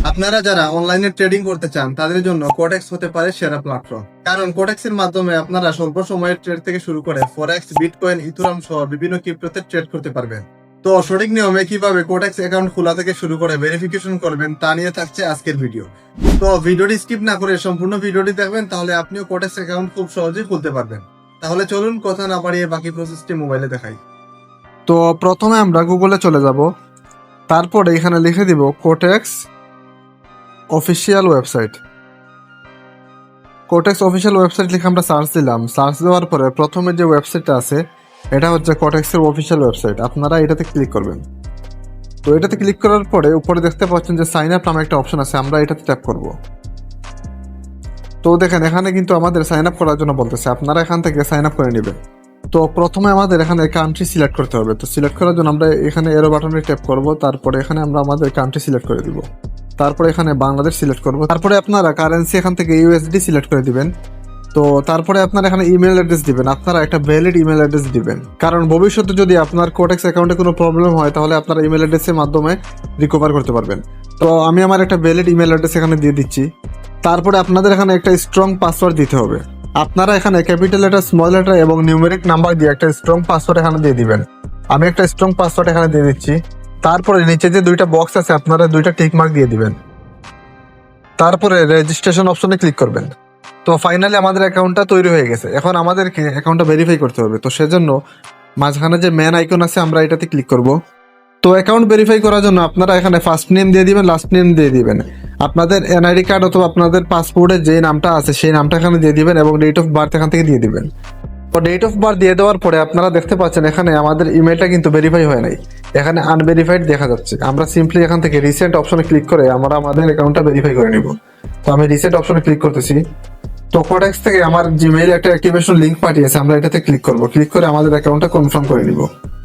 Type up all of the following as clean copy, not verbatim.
আপনারা যারা অনলাইনে ট্রেডিং করতে চান তাদের জন্য কোটেক্স হতে পারে সেরা প্ল্যাটফর্ম। কারণ কোটেক্সের মাধ্যমে আপনারা স্বল্প সময়ের ট্রেড থেকে শুরু করে ফরেক্স, বিটকয়েন, ইথেরিয়াম সহ বিভিন্ন ক্রিপ্টোতে ট্রেড করতে পারবেন। তো সঠিক নিয়মে কিভাবে কোটেক্স অ্যাকাউন্ট খোলা থেকে শুরু করে ভেরিফিকেশন করবেন তা নিয়ে থাকছে আজকের ভিডিও। তো ভিডিওটি স্কিপ না করে সম্পূর্ণ ভিডিওটি দেখবেন, তাহলে আপনিও কোটেক্স অ্যাকাউন্ট খুব সহজেই খুলতে পারবেন। তাহলে চলুন কথা না বাড়িয়ে বাকি প্রসেসটি মোবাইলে দেখাই। তো প্রথমে আমরা গুগলে চলে যাব, তারপরে এখানে লিখে দিব Quotex official website. Quotex official website লিখে আমরা সার্চ দিলাম। সার্চ দেওয়ার পরে প্রথমে যে ওয়েবসাইটটা আছে এটা হচ্ছে কোটেক্সের অফিসিয়াল ওয়েবসাইট। আপনারা এটাতে ক্লিক করবেন। তো এটাতে ক্লিক করার পরে উপরে দেখতে পাচ্ছেন যে সাইন আপ নামে একটা অপশন আছে, আমরা এটাতে ট্যাপ করব। তো দেখেন এখানে কিন্তু আমাদের সাইন আপ করার জন্য বলতেছে, আপনারা এখান থেকে সাইন আপ করে নেবেন। তো প্রথমে আমাদের এখানে কান্ট্রি সিলেক্ট করতে হবে। তো সিলেক্ট করার জন্য আমরা এখানে এরো বাটনে ট্যাপ করব, তারপরে এখানে আমরা আমাদের কান্ট্রি সিলেক্ট করে দিব। তারপরে এখানে বাংলাদেশ সিলেক্ট করব। তারপরে আপনারা কারেন্সি এখান থেকে ইউএসডি সিলেক্ট করে দিবেন। তো তারপরে আপনারা এখানে ইমেল অ্যাড্রেস দিবেন। আপনারা একটা ভ্যালিড ইমেল অ্যাড্রেস দিবেন, কারণ ভবিষ্যতে যদি আপনার কোটেক্স অ্যাকাউন্টে কোনো প্রবলেম হয় তাহলে আপনারা ইমেল অ্যাড্রেসের মাধ্যমে রিকভার করতে পারবেন। তো আমি আমার একটা ভ্যালিড ইমেল অ্যাড্রেস এখানে দিয়ে দিচ্ছি। তারপরে আপনাদের এখানে একটা স্ট্রং পাসওয়ার্ড দিতে হবে। আপনারা এখানে ক্যাপিটাল লেটার, স্মল লেটার এবং নিউমেরিক নাম্বার দিয়ে একটা স্ট্রং পাসওয়ার্ড এখানে দিয়ে দিবেন। আমি একটা স্ট্রং পাসওয়ার্ড এখানে দিয়ে দিচ্ছি। তারপরে নিচে যে দুইটা বক্স আছে আপনারা দুইটা টিক মার্ক দিয়ে দিবেন। তারপরে রেজিস্ট্রেশন অপশনে ক্লিক করবেন। তো ফাইনালি আমাদের অ্যাকাউন্টটা তৈরি হয়ে গেছে। এখন আমাদেরকে অ্যাকাউন্টটা ভেরিফাই করতে হবে। তো সেজন্য মাঝখানে যে ম্যান আইকন আছে আমরা এটাতে ক্লিক করব। তো অ্যাকাউন্ট ভেরিফাই করার জন্য আপনারা এখানে ফার্স্ট নেম দিয়ে দিবেন, লাস্ট নেম দিয়ে দিবেন। আপনাদের এনআইডি কার্ড অথবা আপনাদের পাসপোর্টে যে নামটা আছে সেই নামটা এখানে দিয়ে দিবেন এবং ডেট অফ বার্থ এখান থেকে দিয়ে দিবেন। তো ডেট অফ বার্থ দিয়ে দেওয়ার পরে আপনারা দেখতে পাচ্ছেন এখানে আমাদের ইমেলটা কিন্তু ভেরিফাই হয় নাই, এখানে আনভেরিফাইড দেখা যাচ্ছে। আমরা সিম্পলি এখান থেকে রিসেন্ট অপশনে ক্লিক করে আমরা আমাদের অ্যাকাউন্টটা ভেরিফাই করে নিব। তো আমি রিসেন্ট অপশনে ক্লিক করতেছি। তো কোটেক্স থেকে আমার জিমেইল একটা অ্যাক্টিভেশন লিংক পাঠিয়েছে, আমরা এটাতে ক্লিক করব। ক্লিক করে আমাদের অ্যাকাউন্টটা কনফার্ম করে নিব।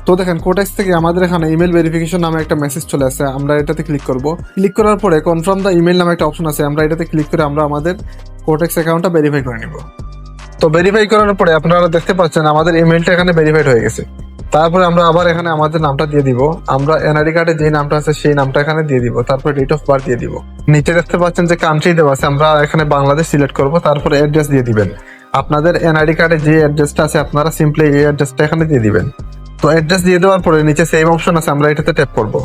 তো দেখেন কোটেক্স থেকে আমাদের এখানে ইমেল ভেরিফিকেশন নামে একটা মেসেজ চলে আসছে, আমরা এটাতে ক্লিক করব। ক্লিক করার পরে কনফার্ম দ্য ইমেল নামে একটা অপশন আছে, আমরা এটাতে ক্লিক করে আমরা আমাদের কোটেক্স অ্যাকাউন্টটা ভেরিফাই করে নিব। তো ভেরিফাই করার পরে আপনারা দেখতে পাচ্ছেন আমাদের ইমেলটা এখানে ভেরিফাইড হয়ে গেছে। তারপরে আমরা আবার এখানে আমাদের নামটা দিয়ে দিব। আমরা এনআইডি কার্ডে যে নামটা আছে সেই নামটা এখানে দিয়ে দিব। তারপরে ডেট অফ বার্থ দিয়ে দিব। নিচে দেখতে পাচ্ছেন যে কান্ট্রি দেওয়া আছে, আমরা এখানে বাংলাদেশ সিলেক্ট করব। তারপরে অ্যাড্রেস দিয়ে দিবেন। আপনাদের এনআইডি কার্ডে যে অ্যাড্রেসটা আছে আপনারা সিম্পলি এই অ্যাড্রেসটা এখানে দিয়ে দিবেন। তো অ্যাড্রেস দিয়ে দেওয়ার পরে নিচে সেভ অপশন আছে, আমরা এটাতে ট্যাপ করব।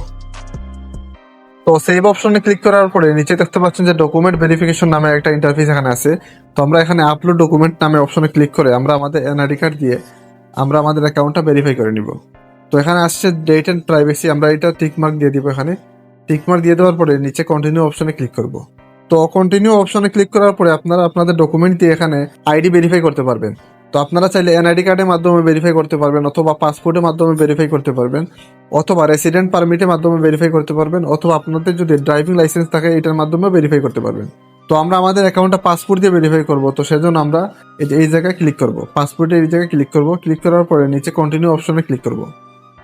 তো সেভ অপশনে ক্লিক করার পরে নিচে দেখতে পাচ্ছেন যে ডকুমেন্ট ভেরিফিকেশন নামে একটা ইন্টারফেস এখানে আছে। তো আমরা এখানে আপলোড ডকুমেন্ট নামে অপশনে ক্লিক করে আমরা আমাদের এনআইডি কার্ড দিয়ে আমরা আমাদের অ্যাকাউন্টটা ভেরিফাই করে নিব। তো এখানে আসছে ডেট এন্ড প্রাইভেসি, আমরা এটা টিক মার্ক দিয়ে দিব। এখানে টিক মার্ক দিয়ে দেওয়ার পরে নিচে কন্টিনিউ অপশনে ক্লিক করব। তো কন্টিনিউ অপশনে ক্লিক করার পরে আপনারা আপনাদের ডকুমেন্ট দিয়ে এখানে আইডি ভেরিফাই করতে পারবেন। তো আপনারা চাইলে এনআইডি কার্ডের মাধ্যমে ভেরিফাই করতে পারবেন, অথবা পাসপোর্টের মাধ্যমে ভেরিফাই করতে পারবেন, অথবা রেসিডেন্ট পারমিটের মাধ্যমে ভেরিফাই করতে পারবেন, অথবা আপনাদের যদি ড্রাইভিং লাইসেন্স থাকে এটার মাধ্যমে ভেরিফাই করতে পারবেন। তো আমরা আমাদের অ্যাকাউন্টটা পাসপোর্ট দিয়ে ভেরিফাই করব। তো সেজন্য আমরা এই জায়গায় ক্লিক করব, পাসপোর্টের এই জায়গায় ক্লিক করব। ক্লিক করার পরে নিচে কন্টিনিউ অপশনে ক্লিক করব।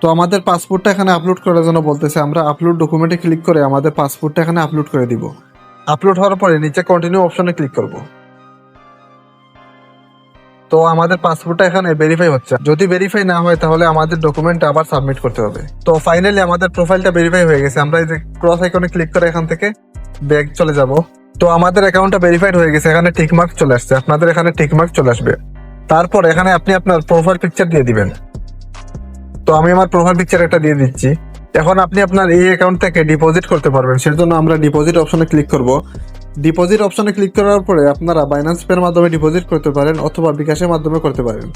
তো আমাদের পাসপোর্টটা এখানে আপলোড করার জন্য বলতেছে, আমরা আপলোড ডকুমেন্টে ক্লিক করে আমাদের পাসপোর্টটা এখানে আপলোড করে দিব। আপলোড হওয়ার পরে নিচে কন্টিনিউ অপশনে ক্লিক করব। তো আমাদের পাসপোর্টটা এখানে ভেরিফাই হচ্ছে। যদি ভেরিফাই না হয় তাহলে আমাদের ডকুমেন্টটা আবার সাবমিট করতে হবে। তো ফাইনালি আমাদের প্রোফাইলটা ভেরিফাই হয়ে গেছে। আমরা এই যে ক্রস আইকনে ক্লিক করে এখান থেকে ব্যাক চলে যাব। তো আমাদের অ্যাকাউন্টটা ভেরিফাইড হয়ে গেছে, এখানে টিক মার্ক চলে আসছে। আপনাদের এখানে টিক মার্ক চলে আসবে। তারপর এখানে আপনি আপনার প্রোফাইল পিকচার দিয়ে দিবেন। তো আমি আমার প্রোফাইল পিকচার একটা দিয়ে দিচ্ছি। এখন আপনি আপনার এই অ্যাকাউন্ট থেকে ডিপোজিট করতে পারবেন, সেজন্য আমরা ডিপোজিট অপশনে ক্লিক করব। ডিপোজিট অপশনে ক্লিক করার পরে আপনারা বাইন্যান্স পের মাধ্যমে ডিপোজিট করতে পারেন, অথবা বিকাশের মাধ্যমে করতে পারেন।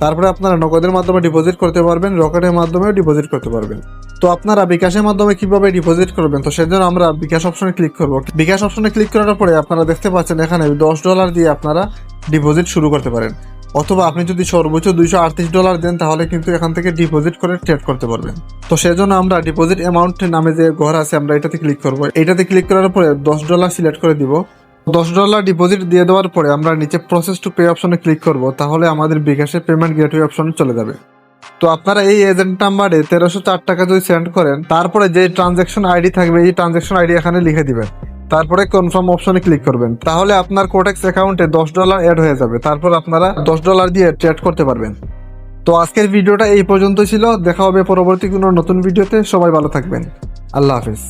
তারপরে আপনারা নগদের মাধ্যমে ডিপোজিট করতে পারবেন, রকেটের মাধ্যমেও ডিপোজিট করতে পারবেন। তো আপনারা বিকাশের মাধ্যমে কিভাবে ডিপোজিট করবেন, তো সেজন্য আমরা বিকাশ অপশনে ক্লিক করব। বিকাশ অপশনে ক্লিক করার পরে আপনারা দেখতে পাচ্ছেন এখানে $10 দিয়ে আপনারা ডিপোজিট শুরু করতে পারেন, অথবা আপনি যদি সর্বোচ্চ $238 দেন তাহলে কিন্তু এখান থেকে ডিপোজিট করে ট্রেড করতে পারবেন। তো সেজন্য আমরা ডিপোজিট অ্যামাউন্ট নামে যে ঘর আছে আমরা এটাতে ক্লিক করব। এটাতে ক্লিক করার পরে $10 সিলেক্ট করে দিব। $10 ডিপোজিট দিয়ে দেওয়ার পরে আমরা নিচে প্রসেস টু পে অপশনে ক্লিক করব, তাহলে আমাদের বিকাশের পেমেন্ট গেটওয়ে অপশনে চলে যাবে। তো আপনারা এই এজেন্ট নাম্বারে 1304 টাকা যদি সেন্ড করেন, তারপরে যে ট্রানজ্যাকশন আইডি থাকবে এই ট্রানজ্যাকশন আইডি এখানে লিখে দিবেন। তারপরে কনফার্ম অপশনে ক্লিক করবেন, তাহলে আপনার কোটেক্স অ্যাকাউন্টে $10 অ্যাড হয়ে যাবে। তারপর আপনারা $10 দিয়ে ট্রেড করতে পারবেন। তো আজকের ভিডিওটা এই পর্যন্ত ছিল। দেখা হবে পরবর্তী কোনো নতুন ভিডিওতে। সবাই ভালো থাকবেন। আল্লাহ হাফেজ।